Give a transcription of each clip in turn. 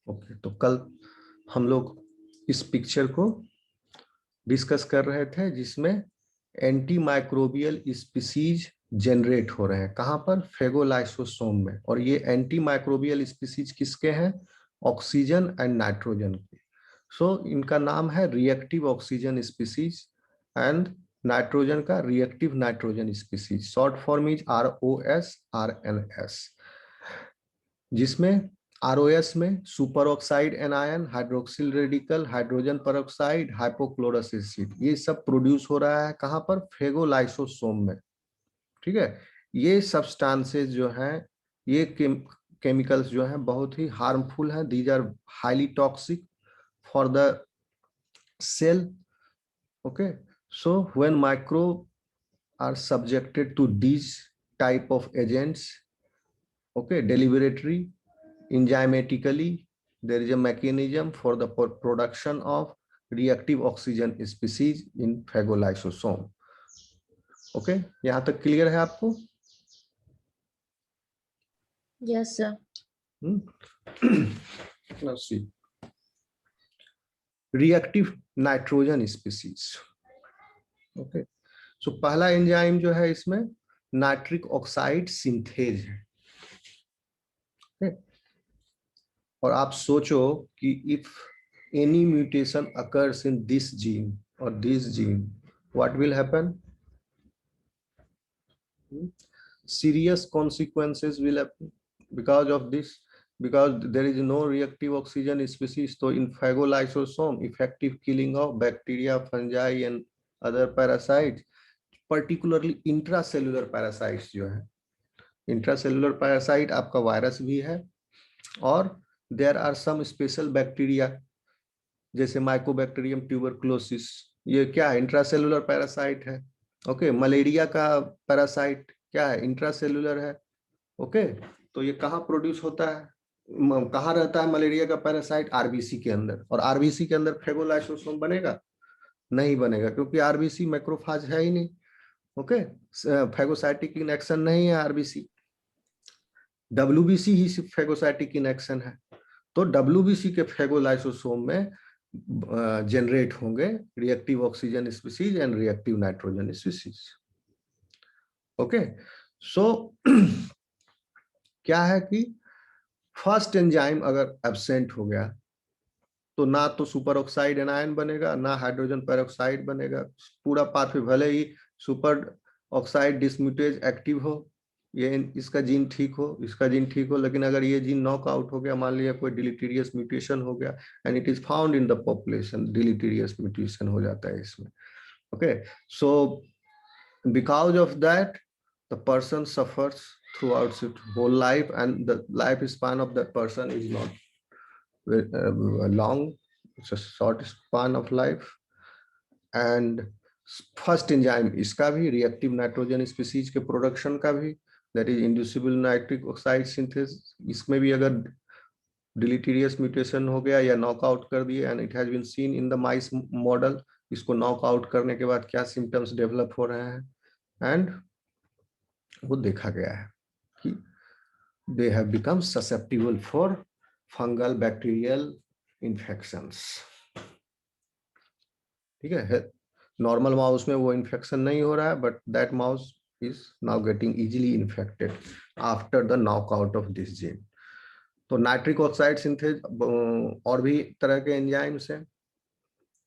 Okay, तो कल हम लोग इस पिक्चर को डिस्कस कर रहे थे जिसमें एंटी माइक्रोबियल स्पीसीज जनरेट हो रहे हैं। कहाँ पर? फेगोलाइसोसोम में। और ये एंटी माइक्रोबियल स्पीसीज किसके हैं? ऑक्सीजन एंड नाइट्रोजन के। सो इनका नाम है reactive oxygen species and nitrogen का reactive nitrogen species. Short form is ROS/RNS, जिसमें ROS में super oxide anion, hydroxyl radical, hydrogen peroxide, hypochlorous acid, ये सब प्रोड्यूस हो रहा है। कहाँ पर? फेगोलाइसोसोम में। ठीक है। ये सब्सटेंसेस जो हैं, ये केमिकल्स जो हैं बहुत ही हार्मफुल हैं। These are highly toxic for the cell. Okay, so when micro are subjected to these type of agents, okay, deliberately, enzymatically, there is a mechanism for the production of reactive oxygen species in phagolysosome. Okay, यहां तक clear है आपको? Yes sir. Let's see. Reactive nitrogen species. Okay, so पहला enzyme जो है इसमें nitric oxide synthase है। okay? और आप सोचो कि if any mutation occurs in this gene और this gene, what will happen? Serious consequences will happen because of this, because there is no reactive oxygen species. So in phagolysosome, effective killing of bacteria, fungi and other parasites, particularly intracellular parasites जो है, intracellular parasite आपका virus भी है, और there are some special bacteria जैसे Mycobacterium tuberculosis, ये क्या है? इंट्रासेलुलर पैरासाइट है। ओके, मलेरिया का पैरासाइट क्या है? इंट्रासेलुलर है। ओके, तो ये कहाँ प्रोड्यूस होता है? कहाँ रहता है मलेरिया का पैरासाइट? आरबीसी के अंदर। और आरबीसी के अंदर फेगोलाइसोसोम बनेगा? नहीं बनेगा, क्योंकि आरबीसी मैक्रोफाज है ही नहीं। ओके, फेगोसाइटिक इनएक्शन नहीं है आरबीसी, डब्ल्यूबीसी ही फेगोसाइटिक इनएक्शन है। तो डब्ल्यूबीसी के फेगोलाइसोसोम में जनरेट होंगे reactive oxygen species and reactive nitrogen species. Okay, so क्या है कि फर्स्ट एंजाइम अगर एब्सेंट हो गया तो ना तो सुपर ऑक्साइड एनायन बनेगा, ना हाइड्रोजन पेरोक्साइड बनेगा। पूरा पाथवे, भले ही सुपर ऑक्साइड डिसम्यूटेज एक्टिव हो, ये इसका जीन ठीक हो, इसका जीन ठीक हो, लेकिन अगर ये जीन नॉक आउट हो गया, मान लिया कोई डिलीटीरियस म्यूटेशन हो गया and it is found in the population, deleterious mutation हो जाता है इसमें। Okay, so because of that the person suffers throughout its whole life, and the lifespan of that person is not long. It's a short span of life. And first enzyme इसका भी, reactive nitrogen species के production का भी, that is inducible nitric oxide synthesis, इसमें भी अगर डिलीटीरियस mutation हो गया या नॉकआउट कर दिए, and it has been seen in the mice model, इसको नॉकआउट करने के बाद क्या सिम्टम्स डेवलप हो रहे हैं, एंड वो देखा गया है कि they have become susceptible for fungal bacterial infections. ठीक है, नॉर्मल माउस में वो इन्फेक्शन नहीं हो रहा है, but that mouse is now getting easily infected after the knockout of this gene. तो नाइट्रिक ऑक्साइड सिंथेज और भी तरह के एंजाइम्स हैं।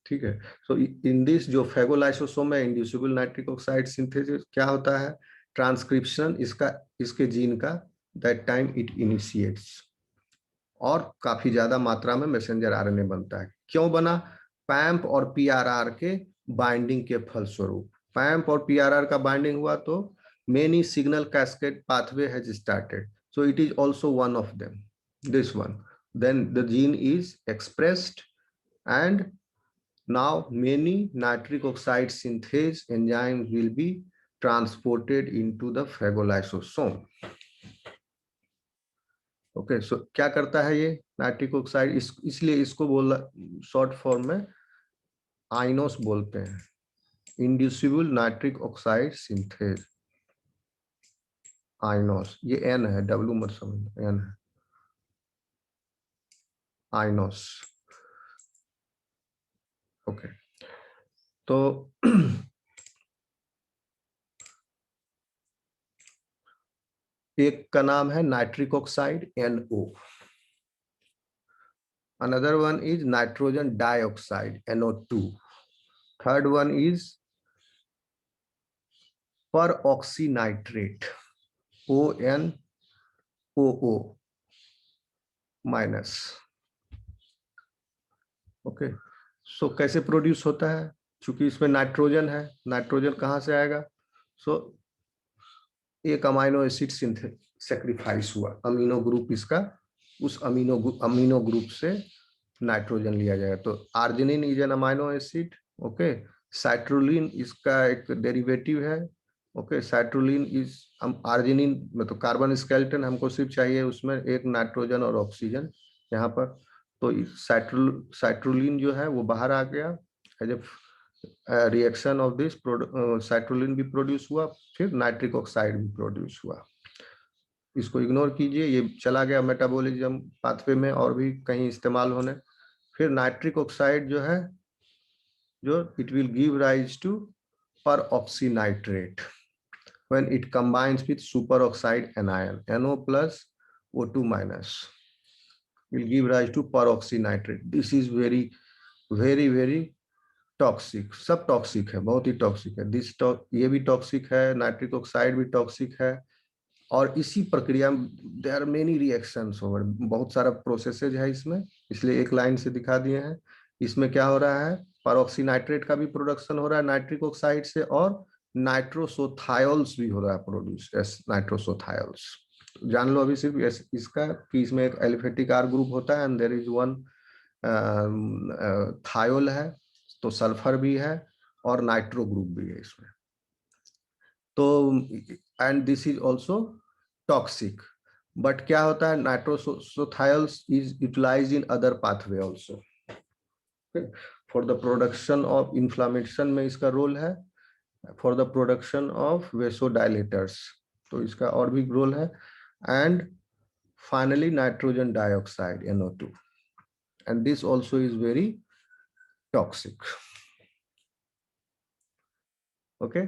ठीक है, सो इन दिस जो फेगोलाइसोसोम है, इंड्यूसिबल नाइट्रिक ऑक्साइड सिंथेसिस क्या होता है? ट्रांसक्रिप्शन इसका, इसके जीन का, दैट टाइम इट इनिशिएट्स, और काफी ज्यादा मात्रा में मैसेंजर आरएनए बनता है। क्यों बना? पैम्प और पीआरआर के बाइंडिंग के फलस्वरूप। पैम्प और पीआरआर का बाइंडिंग हुआ तो many signal cascade pathway has started, so it is also one of them, this one. then the gene is expressed, and now many nitric oxide synthase enzymes will be transported into the phagolysosome. Okay, so क्या करता है ये nitric oxide? इसलिए इसको बोला short form में आइनोस बोलते हैं, इंड्यूसिबल नाइट्रिक ऑक्साइड सिंथेज, आइनोस। ये एन है, डब्ल्यू मत समझ, एन है। आइनोस। ओके, तो एक का नाम है nitric oxide NO, another one is nitrogen dioxide NO2, third one is peroxynitrate ONOO minus. Okay, so कैसे प्रोड्यूस होता है? चूंकि इसमें नाइट्रोजन है, नाइट्रोजन कहाँ से आएगा? सो एक अमीनो एसिड सेक्रीफाइस हुआ, अमीनो ग्रुप इसका, उस अमीनो ग्रुप से नाइट्रोजन लिया जाएगा। तो arginine is an amino acid. Okay, citrulline इसका एक डेरिवेटिव है। ओके, साइट्रोलिन इज आर्जिनिन मतलब कार्बन स्केलेटन हमको सिर्फ चाहिए उसमें एक नाइट्रोजन और ऑक्सीजन यहाँ पर। तो साइट्रोलिन जो है वो बाहर आ गया as a reaction of this, citrulline भी प्रोड्यूस हुआ, फिर नाइट्रिक ऑक्साइड भी प्रोड्यूस हुआ। इसको इग्नोर कीजिए, ये चला गया मेटाबॉलिज्म पाथवे में और भी कहीं इस्तेमाल होने। फिर नाइट्रिक ऑक्साइड जो है, जो it will give rise to peroxynitrate when it combines with superoxide anion NO plus O2 minus will give rise to peroxynitrate. This is very toxic, सब टॉक्सिक है, बहुत ही टॉक्सिक है। ये भी टॉक्सिक है, नाइट्रिक ऑक्साइड भी टॉक्सिक है। और इसी प्रक्रिया में there are many reactions over, बहुत सारा प्रोसेसेज है इसमें, इसलिए एक लाइन से दिखा दिए हैं। इसमें क्या हो रहा है, पेरोक्सीनाइट्रेट का भी प्रोडक्शन हो रहा है नाइट्रिक ऑक्साइड से, और नाइट्रोसोथायोल्स भी हो रहा है प्रोड्यूस, नाइट्रोसोथायोल्स। जान लो अभी सिर्फ इसका कि इसमें एक एलिफेटिक R ग्रुप होता है and there is one thiol है, तो सल्फर भी है और नाइट्रो ग्रुप भी है इसमें। तो and this is also toxic, but क्या होता है, nitrosothiols is utilized in other pathway also for the production of inflammation में इसका रोल है, for the production of vasodilators, तो इसका और भी रोल है। And finally nitrogen dioxide NO2, and this also is very toxic. Okay,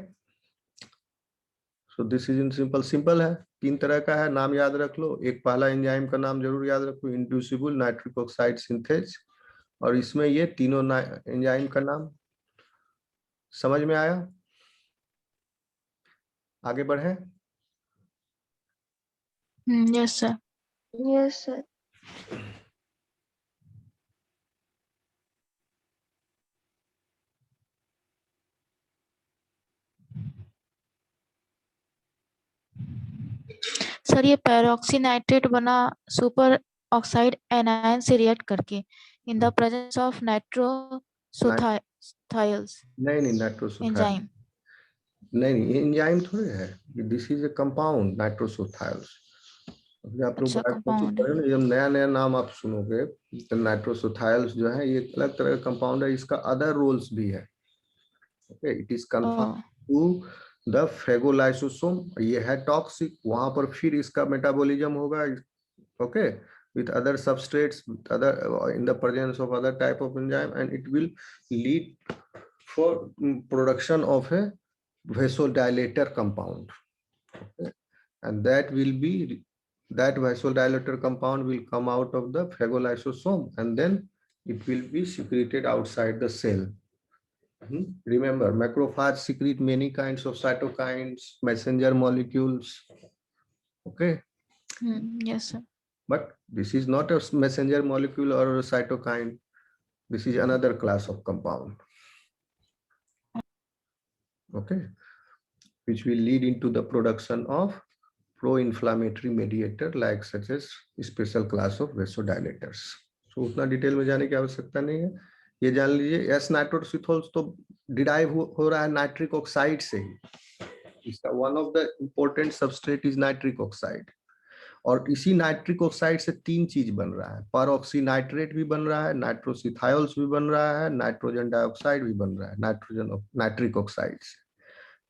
so this is in simple है, 3 तरह का है, नाम याद रख लो। एक पहला एंजाइम का नाम जरूर याद रखो, इंड्यूसिबल नाइट्रिक ऑक्साइड सिंथेज, और इसमें ये तीनों एंजाइम का नाम समझ में आया? आगे बढ़े। Yes sir. Yes sir. Sir ये पेरोक्सीनाइट्रेट बना सुपर ऑक्साइड एनायन से रिएक्ट करके इन द प्रेजेंस ऑफ नाइट्रोसोथायोल्स नहीं नाइट्रोसोथायोल एंजाइम। नहीं, एंजाइम थोड़े है, दिस इज ए कंपाउंड नाइट्रोसोथायोल्स। अभी आप लोग अच्छा, बायोकेमिस्ट्री कंपाउंड पढ़े ना, जब नया नाम आप सुनोगे तो नाइट्रोसोथायोल्स जो है ये अलग तरह का कंपाउंड है, इसका अदर रोल्स भी है। Okay, it is confirm to the phagolysosome, ये है टॉक्सिक, वहां पर फिर इसका मेटाबॉलिज्म होगा, okay, with other substrates, with other in the presence of other type of enzyme, and it will lead for production of a vasodilator compound, okay? And that vasodilator compound will come out of the phagolysosome, and then it will be secreted outside the cell. Remember, macrophages secrete many kinds of cytokines, messenger molecules, okay? Yes sir. But this is not a messenger molecule or a cytokine. This is another class of compound, okay, which will lead into the production of pro-inflammatory mediator like such as special class of vasodilators. So उतना detail में जाने की आवश्यकता नहीं है, ये जान लीजिए एस नाइट्रोसिथोल्स तो डिराइव हो रहा है नाइट्रिक ऑक्साइड से ही, इसका one of the important substrate is nitric oxide, और इसी नाइट्रिक ऑक्साइड से 3 चीज बन रहा है, पेरोक्सीनाइट्रेट भी बन रहा है, नाइट्रोसिथायोल्स भी बन रहा है, नाइट्रोजन डाइऑक्साइड भी बन रहा है नाइट्रिक ऑक्साइड से।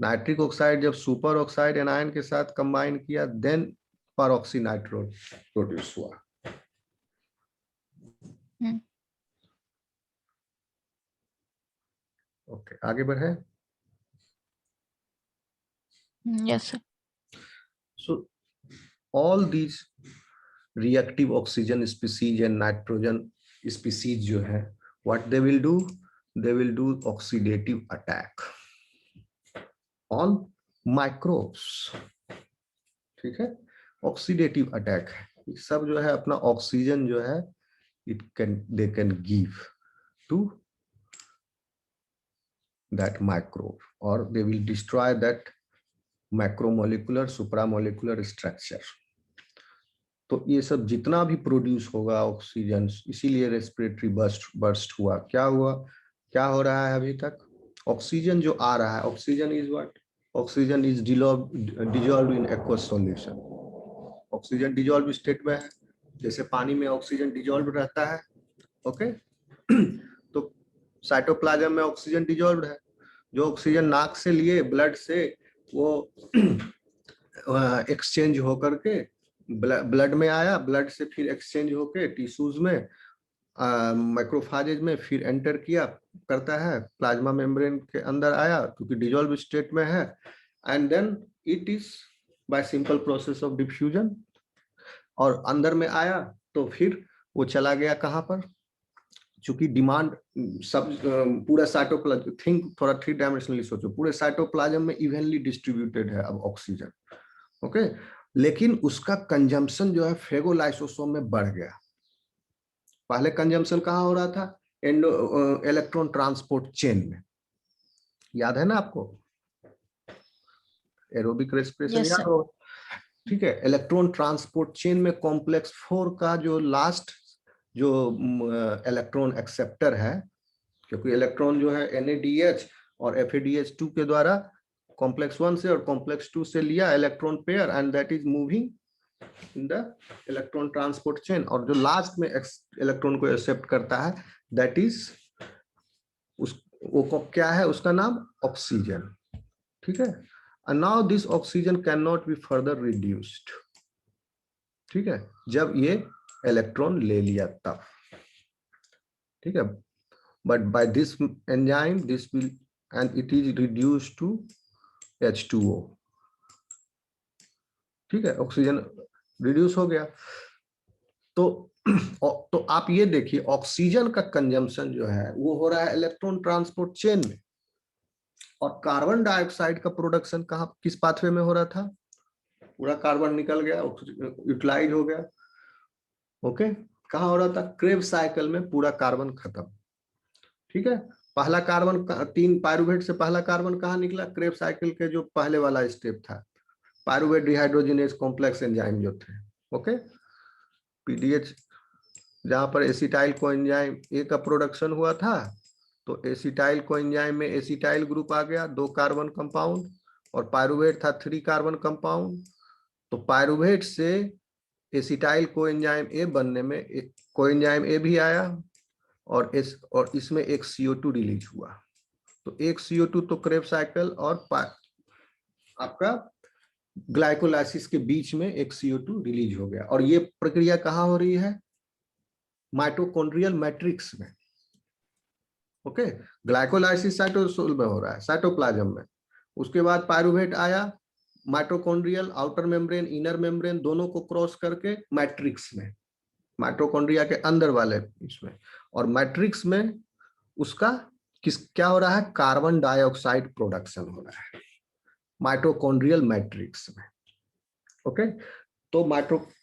नाइट्रिक ऑक्साइड जब सुपर ऑक्साइड एनायन के साथ कंबाइन किया, देन पेरोक्सीनाइट्रेट प्रोड्यूस हुआ। ओके, आगे बढ़े। Yes, sir. So all these reactive oxygen species and nitrogen species जो है, what they will do oxidative attack on microbes। ठीक है, ऑक्सीडेटिव अटैक है, सब जो है अपना ऑक्सीजन जो है they can give to that microbe or they will destroy that macromolecular supramolecular structure। तो ये सब जितना भी प्रोड्यूस होगा ऑक्सीजन, इसीलिए रेस्पिरेटरी बर्स्ट हुआ। क्या हुआ, क्या हो रहा है अभी तक? ऑक्सीजन जो आ रहा है, oxygen is what? Oxygen is dissolve in aqueous solution. Oxygen dissolve state में है, जैसे पानी में ऑक्सीजन डिजॉल्व रहता है। ओके तो साइटोप्लाज्म में ऑक्सीजन डिजॉल्व है, जो ऑक्सीजन नाक से लिए ब्लड से वो एक्सचेंज होकर के ब्लड में आया, ब्लड से फिर एक्सचेंज होके टिश्यूज में माइक्रोफाजेज में फिर एंटर किया करता है, प्लाज्मा मेम्ब्रेन के अंदर आया क्योंकि डिजॉल्व स्टेट में है, and then it is by simple process of diffusion, और अंदर में आया तो फिर वो चला गया कहाँ पर? चूंकि डिमांड सब पूरा साइटोप्लाज्म, थिंक थोड़ा 3 डायमेंशनली सोचो, पूरे साइटोप्लाज्म में इवनली डिस्ट्रीब्यूटेड है अब ऑक्सीजन। ओके लेकिन उसका कंजम्पशन जो है फेगोलाइसोसोम में बढ़ गया। पहले कंजम्पशन कहाँ हो रहा था? इलेक्ट्रॉन ट्रांसपोर्ट चेन में, याद है ना आपको? एरोबिक रेस्पिरेशन Yes, याद sir. हो? ठीक है, इलेक्ट्रॉन ट्रांसपोर्ट चेन में कॉम्प्लेक्स 4 का जो लास्ट जो इलेक्ट्रॉन एक्सेप्टर है, क्योंकि इलेक्ट्रॉन जो है NADH और FADH2 के द्वारा कॉम्प्लेक्स 1 से और कॉम्प्लेक्स 2 से लिया electron pair, and that is moving in the electron transport chain, और जो लास्ट में इलेक्ट्रॉन को एक्सेप्ट करता है दैट इज वो क्या है? उसका नाम ऑक्सीजन। ठीक है, and now this oxygen cannot be further reduced। ठीक है, जब ये इलेक्ट्रॉन ले लिया तब। ठीक है, but by this enzyme this will and it is reduced to H2O। ठीक है, ऑक्सीजन रिड्यूस हो गया। तो आप ये देखिए, ऑक्सीजन का कंजम्पशन जो है वो हो रहा है इलेक्ट्रॉन ट्रांसपोर्ट चेन में, और कार्बन डाइऑक्साइड का प्रोडक्शन कहाँ, किस पाथवे में हो रहा था? पूरा कार्बन निकल गया, यूटिलाइज हो गया। ओके, कहाँ हो रहा था? क्रेब्स साइकिल में पूरा कार्बन खत्म। ठीक है, पहला कार्बन 3 पायरुवेट से पहला कार्बन कहाँ निकला? क्रेब्स साइकिल के जो पहले वाला स्टेप था, पायरुवेट डिहाइड्रोजिनेज कॉम्प्लेक्स एंजाइम जो थे। ओके, PDH जहां पर एसिटाइल कोएंजाइम ए का प्रोडक्शन हुआ था, तो एसिटाइल कोएंजाइम में एसिटाइल ग्रुप आ गया, 2 कार्बन कंपाउंड, और पायरुवेट था 3 कार्बन कंपाउंड। तो पायरुवेट से एसिटाइल कोएंजाइम ए बनने में कोएंजाइम ए भी आया, और इसमें एक CO2 रिलीज हुआ। तो एक CO2 तो क्रेब्स साइकिल और आपका ग्लाइकोलाइसिस के बीच में एक CO2 रिलीज हो गया, और ये प्रक्रिया कहाँ हो रही है? माइटोकॉन्ड्रियल मैट्रिक्स में। ओके, ग्लाइकोलाइसिस साइटोसोल में हो रहा है, साइटोप्लाज्म में। उसके बाद पायरुवेट आया, mitochondrial outer membrane inner membrane दोनों को क्रॉस करके मैट्रिक्स में, माइटोकॉन्ड्रिया के अंदर वाले इसमें, और मैट्रिक्स में उसका क्या हो रहा है? कार्बन डाइऑक्साइड प्रोडक्शन हो रहा है माइटोकॉन्ड्रियल मैट्रिक्स में। ओके, तो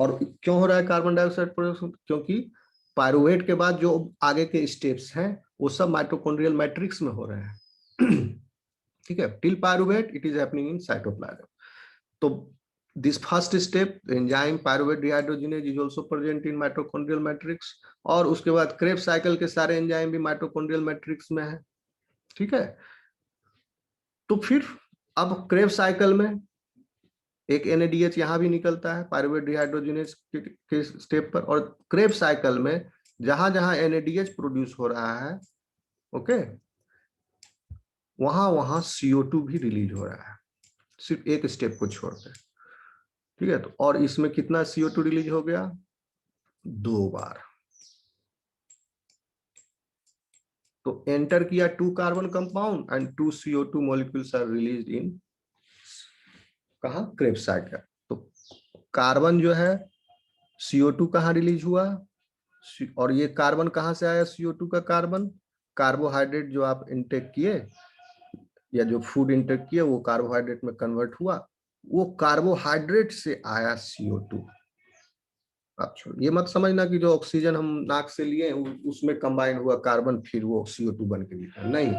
और क्यों हो रहा है कार्बन डाइऑक्साइड प्रोडक्शन? क्योंकि पायरुवेट के बाद जो आगे के स्टेप्स हैं वो सब माइटोकॉन्ड्रियल मैट्रिक्स में हो रहे हैं। ठीक है, till pyruvate it is happening in cytoplasm. तो this first step enzyme pyruvate dehydrogenase is also present in mitochondrial matrix, और उसके बाद क्रेब्स साइकिल के सारे एंजाइम भी माइटोकॉन्ड्रियल मैट्रिक्स में है। ठीक है, तो फिर अब क्रेब्स साइकिल में एक NADH यहाँ भी निकलता है पायरुवेट डिहाइड्रोजिनेज के स्टेप पर, और क्रेब्स साइकिल में जहां जहां NADH प्रोड्यूस हो रहा है, ओके, वहां वहां CO2 भी रिलीज हो रहा है, सिर्फ एक स्टेप को छोड़कर। ठीक है, तो और इसमें कितना CO2 रिलीज हो गया? 2 बार। तो एंटर किया 2 carbon compound and 2 CO2 molecules are released in कहा क्रेब्स साइकिल। तो कार्बन जो है CO2 कहाँ रिलीज हुआ, और ये कार्बन कहाँ से आया, CO2 का कार्बन, कार्बोहाइड्रेट जो आप इंटेक किए या जो फूड इंटेक किए वो कार्बोहाइड्रेट में कन्वर्ट हुआ, वो कार्बोहाइड्रेट से आया CO2। आप छोड़ ये मत समझना कि जो ऑक्सीजन हम नाक से लिए उसमें कंबाइन हुआ कार्बन फिर वो CO2 बन के निकला, नहीं।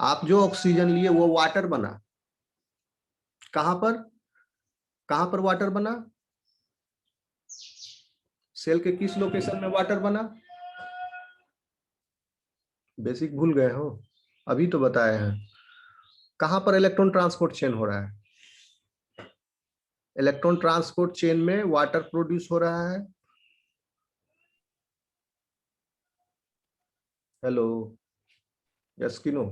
आप जो ऑक्सीजन लिए वो वाटर बना। कहां पर वाटर बना, सेल के किस लोकेशन में वाटर बना, बेसिक भूल गए हो, अभी तो बताए हैं। कहां पर इलेक्ट्रॉन ट्रांसपोर्ट चेन हो रहा है, इलेक्ट्रॉन ट्रांसपोर्ट चेन में वाटर प्रोड्यूस हो रहा है। हेलो, यस कि no?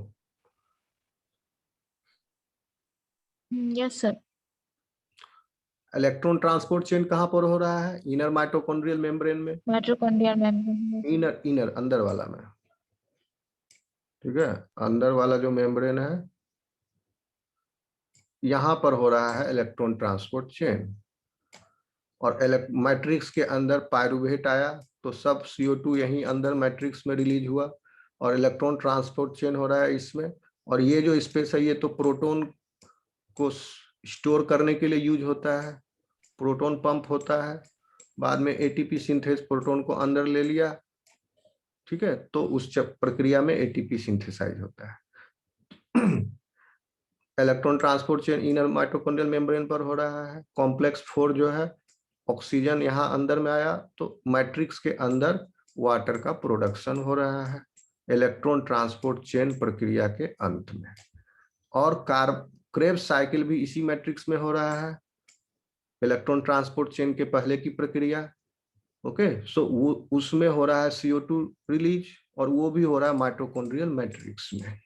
Yes sir. Electron transport chain कहां पर हो रहा है, इनर माइटोकॉन्ड्रियल मेम्ब्रेन में, माइटोकॉन्ड्रियल मेम्ब्रेन। इनर अंदर वाला में, ठीक है। अंदर वाला जो मेम्ब्रेन है यहां पर हो रहा है इलेक्ट्रॉन ट्रांसपोर्ट चेन। और मैट्रिक्स के अंदर पायरुवेट आया तो सब CO2 यहीं अंदर मैट्रिक्स में रिलीज हुआ और इलेक्ट्रॉन ट्रांसपोर्ट चेन हो रहा है इसमें। और ये जो स्पेस है ये तो प्रोटॉन को स्टोर करने के लिए यूज होता है, प्रोटॉन पंप होता है, बाद में ATP सिंथेस प्रोटॉन को अंदर ले लिया, ठीक है, तो उस प्रक्रिया में ATP सिंथेसाइज होता है। Electron transport chain inner mitochondrial membrane पर हो रहा है। कॉम्प्लेक्स 4 जो है ऑक्सीजन यहाँ अंदर में आया तो मैट्रिक्स के अंदर वाटर का प्रोडक्शन हो रहा है इलेक्ट्रॉन ट्रांसपोर्ट चेन प्रक्रिया के अंत में। और क्रेब्स साइकिल भी इसी मैट्रिक्स में हो रहा है, इलेक्ट्रॉन ट्रांसपोर्ट चेन के पहले की प्रक्रिया। ओके, सो वो उसमें हो रहा है CO2 रिलीज और वो भी हो रहा है माइटोकॉन्ड्रियल मैट्रिक्स में।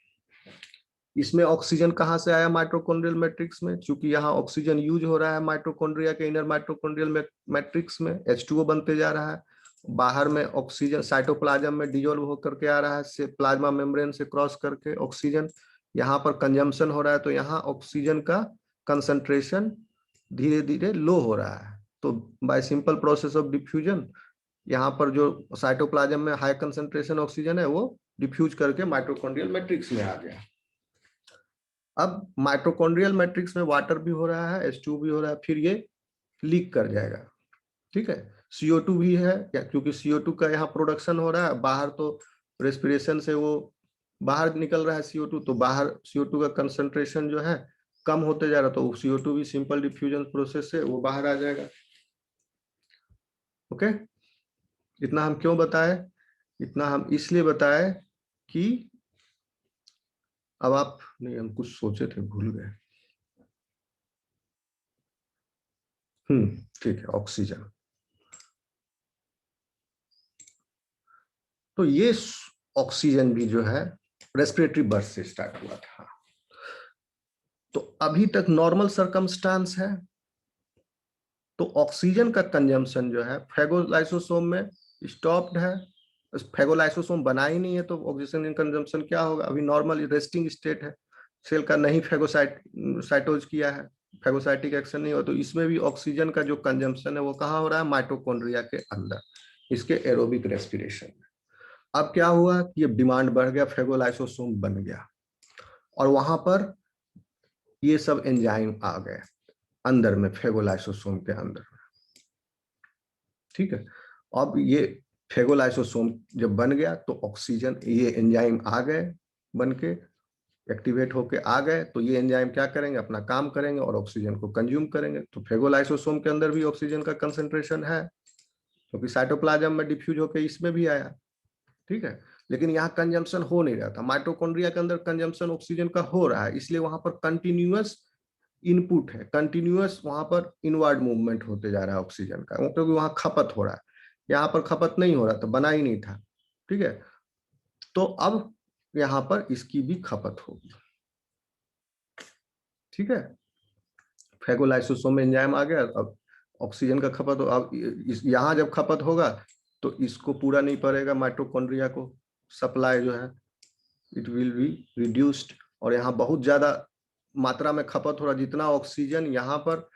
इसमें ऑक्सीजन कहाँ से आया माइटोकॉन्ड्रियल मैट्रिक्स में, चूंकि यहाँ ऑक्सीजन यूज हो रहा है माइटोकॉन्ड्रिया के इनर माइटोकॉन्ड्रियल मैट्रिक्स में, H2O बनते जा रहा है। बाहर में ऑक्सीजन साइटोप्लाज्म में डिजोल्व होकर के आ रहा है, से प्लाज्मा मेम्ब्रेन से क्रॉस करके ऑक्सीजन यहाँ पर कंजम्पशन हो रहा है, तो यहाँ ऑक्सीजन का कंसंट्रेशन धीरे धीरे लो हो रहा है। तो bye simple process of diffusion यहाँ पर जो साइटोप्लाज्म में हाई कंसंट्रेशन ऑक्सीजन है वो डिफ्यूज करके माइटोकॉन्ड्रियल मैट्रिक्स में आ गया। अब माइटोकॉन्ड्रियल मैट्रिक्स में वाटर भी हो रहा है, H2 भी हो रहा है, फिर ये लीक कर जाएगा, ठीक है। CO2 भी है क्योंकि CO2 का यहाँ प्रोडक्शन हो रहा है, बाहर तो रेस्पिरेशन से वो बाहर निकल रहा है CO2, तो बाहर CO2 का कंसंट्रेशन जो है कम होते जा रहा है, तो CO2 भी सिंपल डिफ्यूजन प्रोसेस से वो बाहर आ जाएगा। ओके, इतना हम क्यों बताए, इतना हम इसलिए बताए कि अब आप नहीं, हम कुछ सोचे थे भूल गए। ठीक है, ऑक्सीजन। तो ये ऑक्सीजन भी जो है रेस्पिरेटरी बर्थ से स्टार्ट हुआ था। तो अभी तक नॉर्मल सरकमस्टांस है, तो ऑक्सीजन का कंजम्पशन जो है फेगोलाइसोसोम में स्टॉप्ड है। फेगोलाइसोसोम बना ही नहीं है तो ऑक्सीजन कंजम्पशन क्या होगा, अभी नॉर्मल रेस्टिंग स्टेट है, सेल का नहीं फेगोसाइटोज किया है, फेगोसाइटिक एक्शन नहीं हो, तो इसमें भी ऑक्सीजन का जो कंजम्पशन है वो कहाँ हो रहा है, माइटोकॉन्ड्रिया के अंदर, इसके एरोबिक रेस्पिरेशन में। अब क्या हुआ कि अब डिमांड बढ़ गया, फेगोलाइसोसोम बन गया और वहां पर ये सब एंजाइम आ गए अंदर में, फेगोलाइसोसोम के अंदर, ठीक है। अब ये फेगोलाइसोसोम जब बन गया तो ऑक्सीजन, ये एंजाइम आ गए बन के, एक्टिवेट होके आ गए, तो ये एंजाइम क्या करेंगे, अपना काम करेंगे और ऑक्सीजन को कंज्यूम करेंगे। तो फेगोलाइसोसोम के अंदर भी ऑक्सीजन का कंसंट्रेशन है क्योंकि साइटोप्लाज्म में डिफ्यूज होकर इसमें भी आया, ठीक है। लेकिन यहाँ कंजम्पशन हो नहीं रहा था, माइटोकॉन्ड्रिया के अंदर कंजम्पशन ऑक्सीजन का हो रहा है, इसलिए वहां पर कंटिन्यूअस इनपुट है, कंटिन्यूअस वहां पर इनवर्ड मूवमेंट होते जा रहा है ऑक्सीजन का, क्योंकि वहां खपत हो रहा है, यहाँ पर खपत नहीं हो रहा था, बना ही नहीं था, ठीक है। तो अब यहाँ पर इसकी भी खपत होगी, ठीक है। फेगोलाइसोसोम एंजाइम आ गया, अब ऑक्सीजन का खपत हो, अब यहाँ जब खपत होगा तो इसको पूरा नहीं पड़ेगा माइटोकॉन्ड्रिया को सप्लाई जो है, इट विल बी रिड्यूस्ड। और यहाँ बहुत ज्यादा मात्रा में खपत हो रहा है, जितना ऑक्सीजन यहाँ पर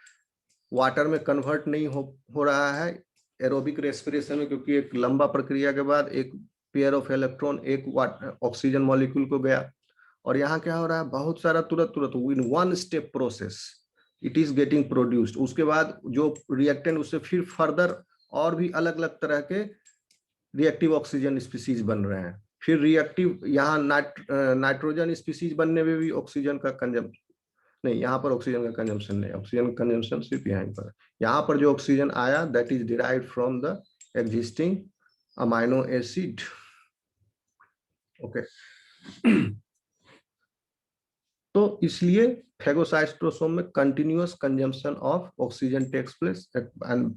वाटर में कन्वर्ट नहीं हो रहा है एरोबिक रेस्पिरेशन में, क्योंकि एक लंबा प्रक्रिया के बाद एक पेयर ऑफ इलेक्ट्रॉन एक ऑक्सीजन मॉलिक्यूल को गया, और यहाँ क्या हो रहा है, बहुत सारा तुरंत तुरंत in one step process it is getting produced. उसके बाद जो रिएक्टेंट उससे फिर फर्दर और भी अलग अलग तरह के रिएक्टिव ऑक्सीजन स्पीसीज बन रहे हैं। फिर रिएक्टिव यहाँ नाइट्रोजन स्पीसीज बनने में भी ऑक्सीजन का कंजम्पशन नहीं, यहाँ पर ऑक्सीजन का कंजम्पशन नहीं, ऑक्सीजन कंजम्पशन सिर्फ यहाँ पर। यहाँ पर जो ऑक्सीजन आया that is derived from the existing amino acid. Okay, तो इसलिए फेगोसाइटोसोम में continuous consumption of oxygen takes place and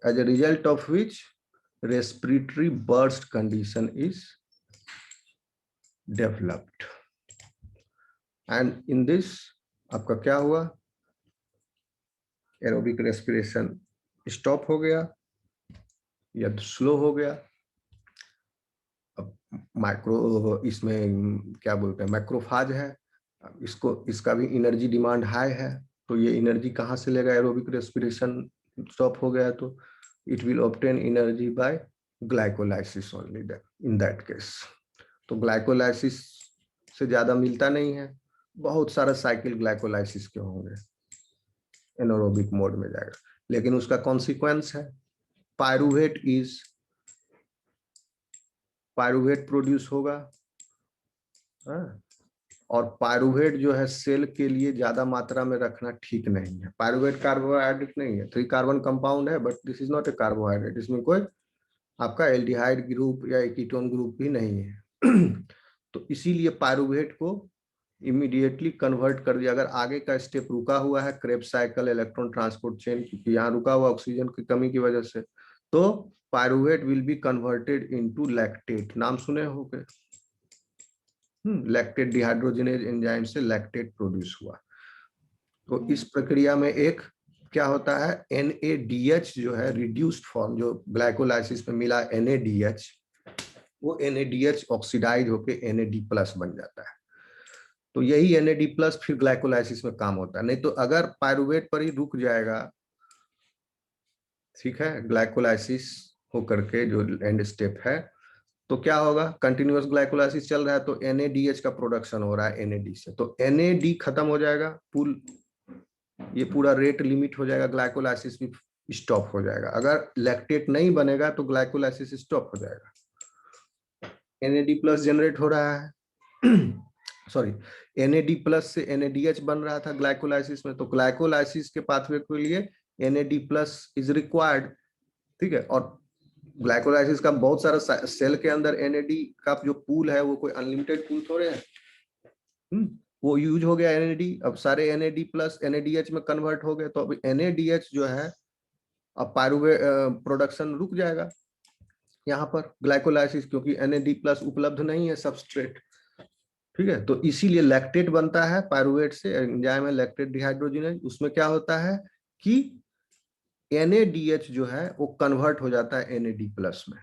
as a result of which respiratory burst condition is developed। and in this आपका क्या हुआ, aerobic respiration stop हो गया या slow हो गया। अब माइक्रो इसमें क्या बोलते हैं मैक्रोफाज है, इसको इसका भी एनर्जी डिमांड हाई है, तो ये एनर्जी कहाँ से लेगा, एरोबिक रेस्पिरेशन स्टॉप हो गया तो it will obtain energy by glycolysis only in that case। तो ग्लाइकोलाइसिस से ज्यादा मिलता नहीं है, बहुत सारा साइकिल ग्लाइकोलाइसिस के होंगे, एनारोबिक मोड में जाएगा, लेकिन उसका कॉन्सिक्वेंस है पायरुवेट प्रोड्यूस होगा। और पायरुवेट जो है सेल के लिए ज्यादा मात्रा में रखना ठीक नहीं है। पायरुवेट कार्बोहाइड्रेट नहीं है, 3 कार्बन कंपाउंड है, but this is not a carbohydrate. इसमें कोई आपका एल्डिहाइड ग्रुप या कीटोन ग्रुप भी नहीं है। तो इसीलिए पायरुवेट को इमीडिएटली कन्वर्ट कर दिया। अगर आगे का स्टेप रुका हुआ है, Krebs cycle, electron transport chain, क्योंकि यहाँ रुका हुआ ऑक्सीजन की कमी की वजह से, तो pyruvate will be converted into lactate. नाम सुने होंगे, लैक्टेट डिहाइड्रोजिनेज एंजाइम से लैक्टेट प्रोड्यूस हुआ। तो इस प्रक्रिया में एक क्या होता है, NADH जो है रिड्यूस्ड फॉर्म, जो ग्लाइकोलाइसिस में मिला NADH, वो NADH ऑक्सीडाइज होके NAD+ बन जाता है। तो यही NAD+ फिर ग्लाइकोलाइसिस में काम होता है। नहीं तो अगर पायरुवेट पर ही रुक जाएगा, ठीक है, ग्लाइकोलाइसिस होकर के जो एंड स्टेप है, तो क्या होगा, कंटिन्यूअस ग्लाइकोलाइसिस चल रहा है तो NADH का प्रोडक्शन हो रहा है NAD से, तो NAD खत्म हो जाएगा, पुल ये पूरा रेट लिमिट हो जाएगा, ग्लाइकोलाइसिस भी स्टॉप हो जाएगा। अगर लैक्टेट नहीं बनेगा तो ग्लाइकोलाइसिस स्टॉप हो जाएगा। NAD+ जनरेट हो रहा है सॉरी, NAD+ से NADH बन रहा था ग्लाइकोलाइसिस में, तो ग्लाइकोलाइसिस के पाथवे के लिए NAD+ इज रिक्वायर्ड, ठीक है। और ग्लाइकोलाइसिस का बहुत सारा सेल के अंदर NAD का जो पूल है वो कोई अनलिमिटेड पूल थोड़े है, वो यूज हो गया NAD, अब सारे NAD+ NADH में कन्वर्ट हो गए, तो अब NADH जो है अब पायरुवेट प्रोडक्शन रुक जाएगा यहाँ पर ग्लाइकोलाइसिस, क्योंकि NAD+ उपलब्ध नहीं है सबस्ट्रेट, ठीक है। तो इसीलिए लैक्टेट बनता है पायरुवेट से, एंजाइम है लैक्टेट डिहाइड्रोजिनेज, उसमें क्या होता है कि NADH जो है वो कन्वर्ट हो जाता है NAD+ में,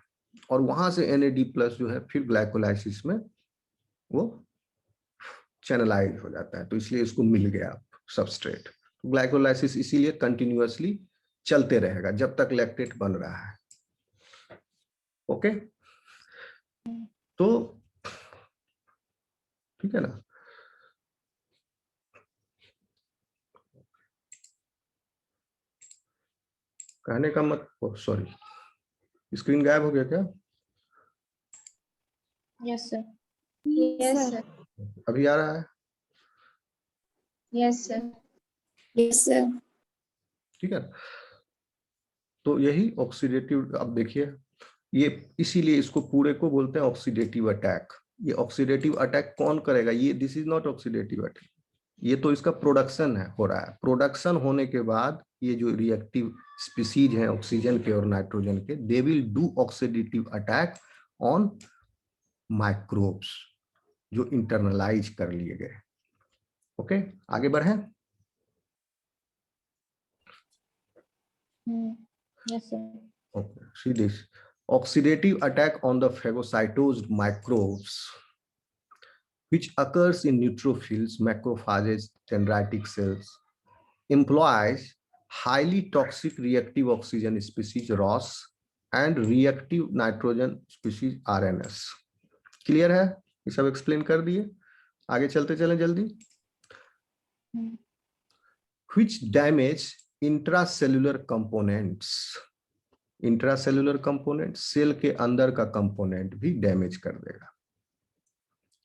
और वहां से NAD+ जो है फिर ग्लाइकोलाइसिस में वो चैनलाइज हो जाता है, तो इसलिए इसको मिल गया सबस्ट्रेट। ग्लाइकोलाइसिस इसीलिए कंटिन्यूअसली चलते रहेगा जब तक लैक्टेट बन रहा है। ओके, तो ठीक है ना। कहने का मत, सॉरी स्क्रीन गायब हो गया क्या? Yes sir. Yes sir. अभी आ रहा है? Yes sir. Yes sir. ठीक है, तो यही ऑक्सीडेटिव, अब देखिए ये इसीलिए इसको पूरे को बोलते हैं ऑक्सीडेटिव अटैक। ये ऑक्सीडेटिव अटैक कौन करेगा, ये this is not oxidative attack, ये तो इसका प्रोडक्शन है, हो रहा है। प्रोडक्शन होने के बाद ये जो रिएक्टिव स्पीसीज हैं ऑक्सीजन के और नाइट्रोजन के, they will do oxidative attack on microbes जो इंटरनलाइज कर लिए गए। ओके, आगे बढ़े। Yes sir. Okay, see this oxidative attack on the phagocytosed microbes which occurs in neutrophils, macrophages, dendritic cells, employs highly toxic reactive oxygen species ROS and reactive nitrogen species RNS. Clear है? ये सब explain कर दिए, आगे चलते चलें जल्दी. Which damage intracellular components. Intracellular component cell के अंदर का कंपोनेंट भी डैमेज कर देगा.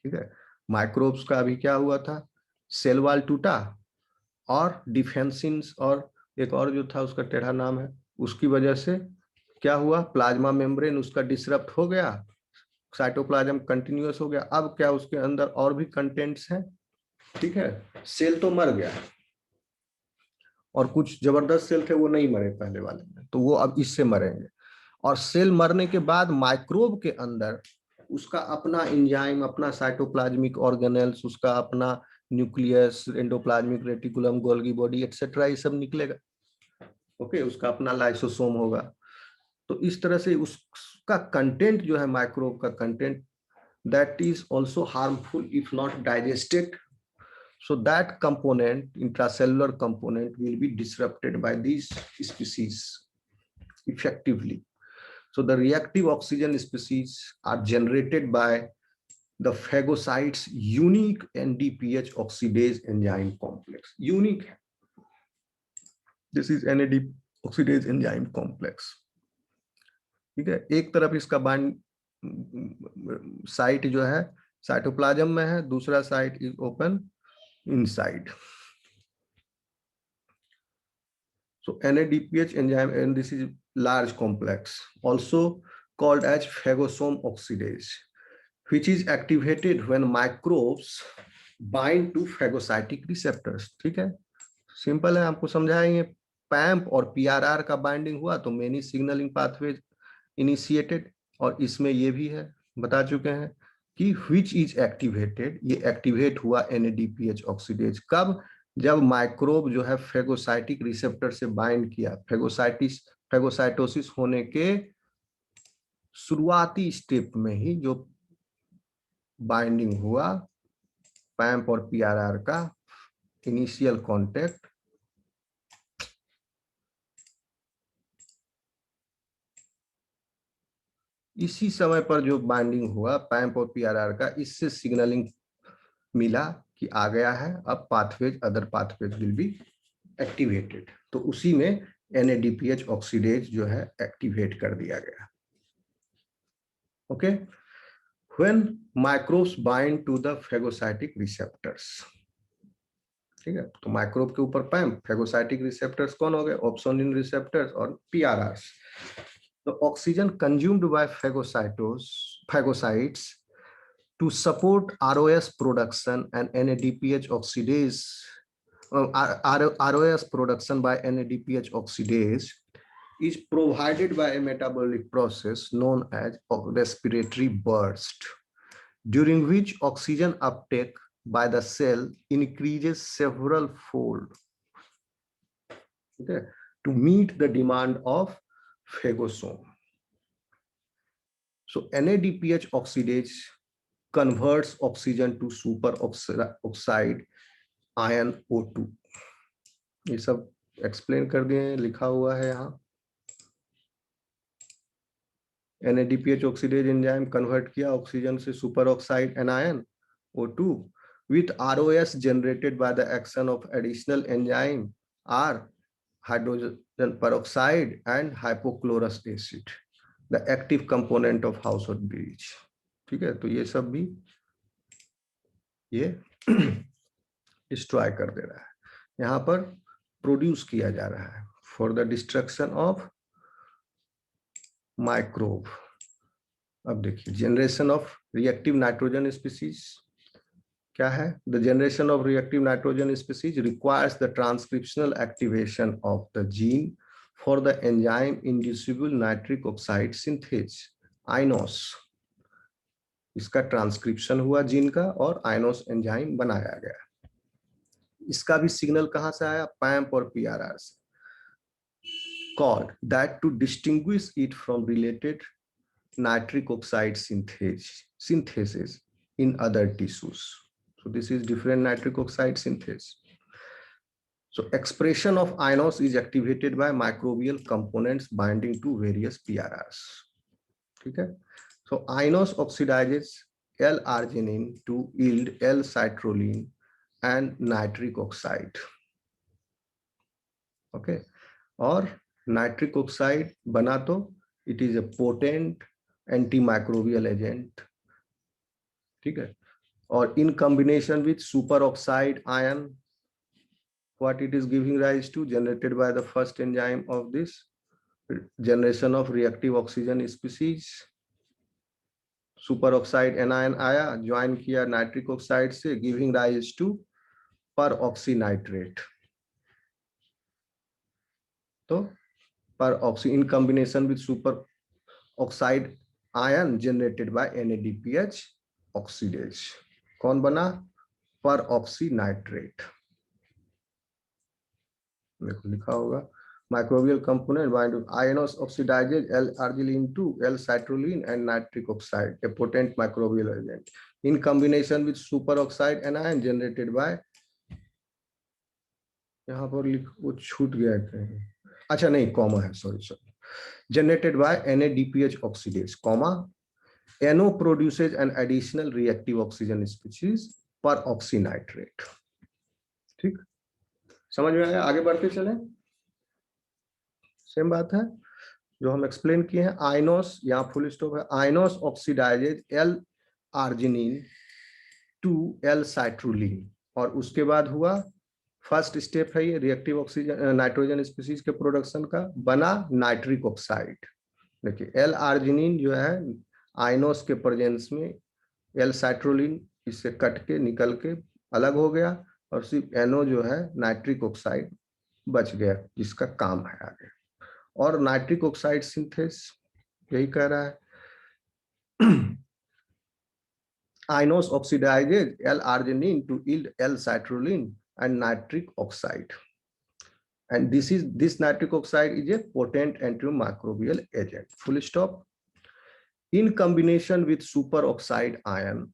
ठीक है, माइक्रोब्स का अभी क्या हुआ था, सेल वॉल टूटा और डिफेंसिन्स और एक और जो था उसका टेढ़ा नाम है, उसकी वजह से क्या हुआ, प्लाज्मा मेम्ब्रेन उसका डिसरप्ट हो गया, साइटोप्लाज्म कंटिन्यूअस हो गया. अब क्या उसके अंदर और भी कंटेंट्स हैं. ठीक है, सेल तो मर गया और कुछ जबरदस्त सेल थे वो नहीं मरे पहले वाले में, तो वो अब इससे मरेंगे. और सेल मरने के बाद माइक्रोब के अंदर उसका अपना एंजाइम, अपना साइटोप्लाज्मिक ऑर्गेनेल्स, उसका अपना nucleus, endoplasmic reticulum, Golgi body etcetera, ये सब निकलेगा. ओके, उसका अपना लाइसोसोम होगा. तो इस तरह से उसका कंटेंट जो है, माइक्रोब का content, that is also harmful if not digested. So that component, intracellular component, will be disrupted by these species effectively. So the reactive oxygen species are generated by the phagocytes' unique NADPH oxidase enzyme complex. Unique. This is NAD oxidase enzyme complex. ठीक है, एक तरफ इसका bind site जो है cytoplasm में है, दूसरा site is open inside. So NADPH enzyme, and this is large complex, also called as phagosome oxidase, which is activated when microbes bind to phagocytic receptors. ठीक है, सिंपल है, आपको समझाएंगे. पैम्प और PRR का बाइंडिंग हुआ तो मेनी सिग्नलिंग पाथवेज इनिशिएटेड, और इसमें ये भी है, बता चुके हैं कि which is activated, ये एक्टिवेट हुआ NADPH ऑक्सीडेज कब, जब माइक्रोब जो है फेगोसाइटिक रिसेप्टर से बाइंड किया. फेगोसाइटोसिस होने के शुरुआती स्टेप में ही जो बाइंडिंग हुआ पैम्प और PRR का इनिशियल कांटेक्ट, इसी समय पर जो बाइंडिंग हुआ पैम्प और PRR का, इससे सिग्नलिंग मिला कि आ गया है, अब pathways, other pathways will be activated. तो उसी में NADPH ऑक्सीडेज जो है एक्टिवेट कर दिया गया. Okay, when microbes bind to the phagocytic receptors. ठीक है, तो माइक्रोब के ऊपर पैम्प, फेगोसाइटिक रिसेप्टर्स कौन हो गए, ऑप्सोनिन रिसेप्टर्स और PRRs. The oxygen consumed by phagocytes to support ROS production and NADPH oxidase, ROS production by NADPH oxidase is provided by a metabolic process known as respiratory burst, during which oxygen uptake by the cell increases several fold, okay, to meet the demand of phagosome. So NADPH oxidase converts oxygen to superoxide ion O2. ये सब explain कर दिए, लिखा हुआ है यहाँ. NADPH oxidase enzyme convert किया oxygen से superoxide anion O2 with ROS generated by the action of additional enzyme are hydrogen peroxide and hypochlorous acid, the active component of household bleach. ठीक है, तो ये सब भी ये डिस्ट्रॉय कर दे रहा है. यहाँ पर प्रोड्यूस किया जा रहा है for the destruction of microbe. अब देखिए, generation of reactive nitrogen species क्या है. The generation of reactive nitrogen species requires the transcriptional activation of the gene for the enzyme inducible nitric oxide synthase, iNOS. इसका transcription हुआ gene का और आइनोस enzyme बनाया गया. इसका भी सिग्नल कहां से आया, पैम्प और PRR से. Called that to distinguish it from related nitric oxide synthesis. in other tissues. So this is different nitric oxide synthase. So expression of INOS is activated by microbial components binding to various PRRs. Okay. So INOS oxidizes L-arginine to yield L-citrulline and nitric oxide. Okay. और nitric oxide बना तो it is a potent antimicrobial agent. ठीक है. और in combination with superoxide ion, what it is giving rise to, generated by the first enzyme of this generation of reactive oxygen species. superoxide anion आया, join किया nitric oxide से, giving rise to परऑक्सीनाइट्रेट. तो परऑक्सी in combination with super oxide ion generated by NADPH oxidase. कौन बना? परऑक्सीनाइट्रेट. देखो लिखा होगा microbial component bind to INOS oxidizes L-arginine to L-citrulline and nitric oxide, a potent microbial agent, in combination with superoxide anion generated by, यहाँ पर वो छूट गया कहीं, अच्छा नहीं कॉमा है, sorry, generated by NADPH oxidase, comma, NO produces an additional reactive oxygen species peroxynitrate. ठीक, समझ में आया? आगे बढ़ते चले. सेम बात है जो हम एक्सप्लेन किए हैं. आइनोस, यहाँ फुल स्टॉप है. आइनोस ऑक्सीडाइजेज L-arginine टू L-citrulline, और उसके बाद हुआ फर्स्ट स्टेप है ये रिएक्टिव ऑक्सीजन नाइट्रोजन स्पीसीज के प्रोडक्शन का, बना नाइट्रिक ऑक्साइड. देखिए L-arginine जो है आइनोस के प्रेजेंस में L-citrulline इससे कट के निकल के अलग हो गया, और सिर्फ NO जो है नाइट्रिक ऑक्साइड बच गया, जिसका काम है आगे. और नाइट्रिक ऑक्साइड सिंथेस यही कह रहा है. आइनोस oxidises L-arginine to yield L-citrulline and nitric oxide, and this nitric oxide is a potent antimicrobial agent. Full stop. In combination with superoxide ion,